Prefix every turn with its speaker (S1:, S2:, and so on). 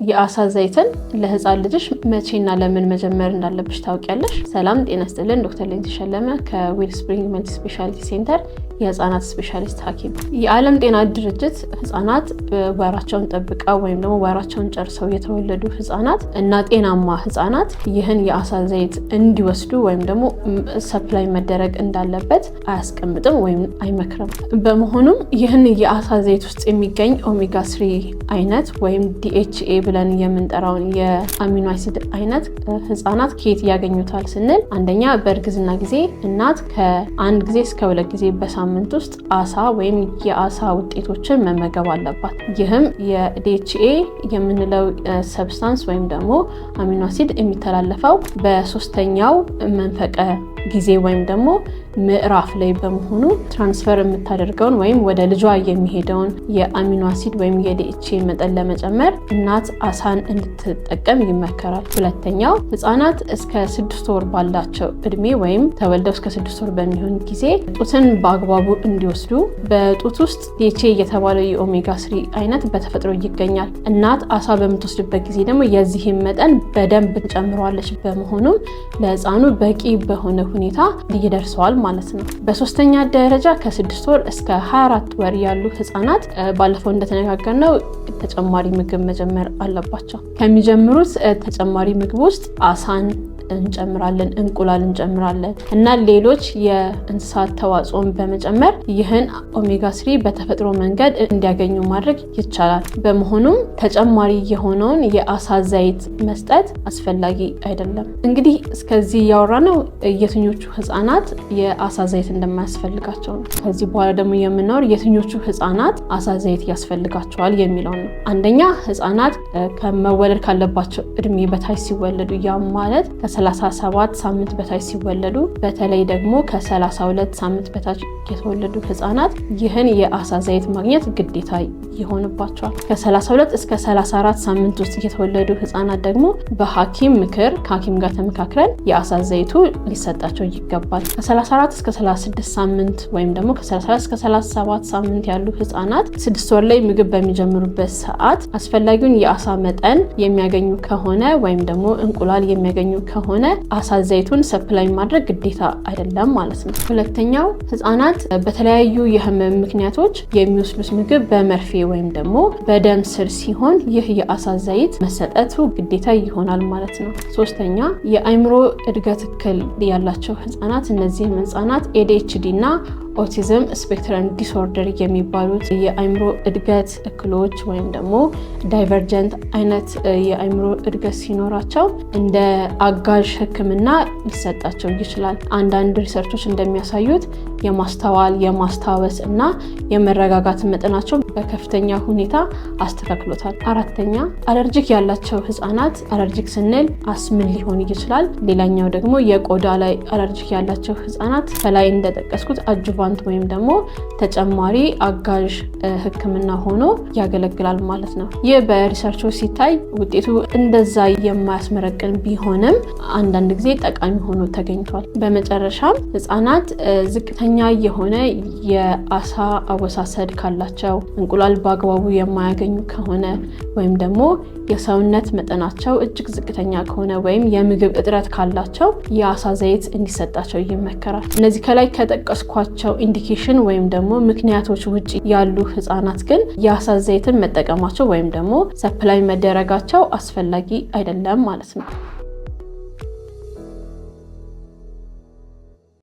S1: የአሳ ዘይትን ለህፃን ልጅሽ መቼና ለምን መጀመር እንዳለብሽ ታውቂያለሽ? ሰላም ጤና ይስጥልን። ዶክተር ሌንቲ ሸለመ ከዌልስፕሪንግ መልቲ ስፔሻሊቲ ሴንተር የህፃናት ስፔሻሊስት ሐኪም። የዓለም ጤና ድርጅት ህፃናት ወራቸውን ጠብቀው ወይም ደግሞ ወራቸውን ጨርሰው የተወለዱ ህፃናት እና ጤናማ ህፃናት ይህን የአሳ ዘይት እንዲወስዱ ወይም ደግሞ ሰፕላይ መደረግ እንዳለበት አያስቀምጥም ወይም አይመክርም። በመሆኑም ይህን የአሳ ዘይት ውስጥ የሚገኝ ኦሜጋ 3 አይነት ወይም DHA ብለን የምንጠራውን የአሚኖ አሲድ አይነት ህፃናት ከየት ያገኙታል ስንል፣ አንደኛ በእርግዝና ጊዜ እናት ከ1 ጊዜ እስከ 2 ጊዜ በሳምንት ውስጥ አሳ ወይም የአሳ ውጤቶችን መመገብ አለባት። ይህም የDHA የምንለው ሰብስታንስ ወይም ደግሞ አሚኖ አሲድ የሚተላለፈው በሶስተኛው መንፈቀ ጊዜ ወይም ደግሞ ምዕራፍ ላይ በመሆኑ ትራንስፈር የምታደርገውን ወይም ወደ ልጇ የሚሄደውን የአሚኖ አሲድ ወይም የDHA መጠን ለመጨመር እናት አሳን እንድትጠቀም ይመከራል። ሁለተኛው ህፃናት እስከ 6 ወር ባላቸው እድሜ ወይም ተወልደው እስከ 6 ወር በሚሆን ጊዜ ጡትን በአግባቡ እንዲወስዱ በጡት ውስጥ DHA የተባለው የኦሜጋ 3 አይነት በተፈጥሮ ይገኛል። እናት አሳ በምትወስድበት ጊዜ ደግሞ የዚህን መጠን በደንብ ጨምሯለች። በመሆኑም ለህፃኑ በቂ በሆነ ሁኔታ ይደርሰዋል ማለት ነው። በሶስተኛ ደረጃ ከ6 ወር እስከ 24 ወር ያሉ ህፃናት ባለፈው እንደተነጋገርነው ተጨማሪ ምግብ መጀመር አለባቸው። ከሚጀምሩት ተጨማሪ ምግብ ውስጥ አሳን እንጨምራለን፣ እንቁላል እንጨምራለን እና ሌሎች የእንስሳት ተዋጽኦን በመጨመር ይህን ኦሜጋ 3 በተፈጥሮ መንገድ እንዲያገኙ ማድረግ ይቻላል። በመሆኑም ተጨማሪ የሆነውን የአሳ ዘይት መስጠት አስፈላጊ አይደለም። እንግዲህ እስከዚህ ያወራነው የትኞቹ ህፃናት የአሳ ዘይት እንደማያስፈልጋቸው ነው። ከዚህ በኋላ ደግሞ የምናወራው የትኞቹ ህፃናት አሳ ዘይት ያስፈልጋቸዋል የሚለው ነው። አንደኛ ህፃናት ከመወለድ ካለባቸው እድሜ በታች ሲወለዱ፣ ያ ማለት ከ37 ሳምንት በታች ሲወለዱ፣ በተለይ ደግሞ ከ32 ሳምንት በታች የተወለዱ ህፃናት ይህን የአሳ ዘይት ማግኘት ግዴታ ይሆንባቸዋል። ከ32 እስከ 34 ሳምንት ውስጥ የተወለዱ ህፃናት ደግሞ በሐኪም ምክር ከሐኪም ጋር ተመካክረን የአሳ ዘይቱ ሊሰጣቸው ይገባል። ከ34 እስከ 36 ሳምንት ወይም ደግሞ ከ34 እስከ 37 ሳምንት ያሉ ህፃናት 6 ወር ላይ ምግብ በሚጀምሩበት ሰዓት አስፈላጊውን የአሳ መጠን የሚያገኙ ከሆነ ወይም ደግሞ እንቁላል የሚያገኙ ከሆነ አሳ ዘይቱን ሰፕላይ ማድረግ ግዴታ አይደለም ማለት ነው። ሁለተኛው ህፃናት በተለያዩ የህመም ምክንያቶች የሚወስዱት ምግብ በመርፌ ወይም ደግሞ በደም ስር ሲሆን ይህ የአሳ ዘይት መሰጠቱ ግዴታ ይሆናል ማለት ነው። ሶስተኛ የአእምሮ እድገት እክል ያላቸው ህፃናት፣ እነዚህም ህፃናት ADHD እና ኦቲዝም ስፔክትረም ዲስኦርደር የሚባሉት የአእምሮ እድገት እክሎች ወይም ደግሞ ዳይቨርጀንት አይነት የአእምሮ እድገት ሲኖራቸው እንደ አጋዥ ህክምና ሊሰጣቸው ይችላል። አንዳንድ ሪሰርቾች እንደሚያሳዩት የማስተዋል፣ የማስታወስ እና የመረጋጋት መጠናቸው በከፍተኛ ሁኔታ አስተካክሎታል። አራተኛ አለርጂክ ያላቸው ህፃናት፣ አለርጂክ ስንል አስምን ሊሆን ይችላል። ሌላኛው ደግሞ የቆዳ ላይ አለርጂክ ያላቸው ህፃናት ከላይ እንደጠቀስኩት አጅቫንት ወይም ደግሞ ተጨማሪ አጋዥ ህክምና ሆኖ ያገለግላል ማለት ነው። ይህ በሪሰርቾች ሲታይ ውጤቱ እንደዛ የማያስመረቅን ቢሆንም አንዳንድ ጊዜ ጠቃሚ ሆኖ ተገኝቷል። በመጨረሻም ህፃናት ዝቅተኛ የሆነ የአሳ አወሳሰድ ካላቸው፣ እንቁላል በአግባቡ የማያገኙ ከሆነ ወይም ደግሞ የሰውነት መጠናቸው እጅግ ዝቅተኛ ከሆነ ወይም የምግብ እጥረት ካላቸው የአሳ ዘይት እንዲሰጣቸው ይመከራል። እነዚህ ከላይ ከጠቀስኳቸው ኢንዲኬሽን ወይም ደግሞ ምክንያቶች ውጪ ያሉ ህፃናት ግን የአሳ ዘይትን መጠቀማቸው ወይም ደግሞ ሰፕላይ መደረጋቸው አስፈላጊ አይደለም ማለት ነው።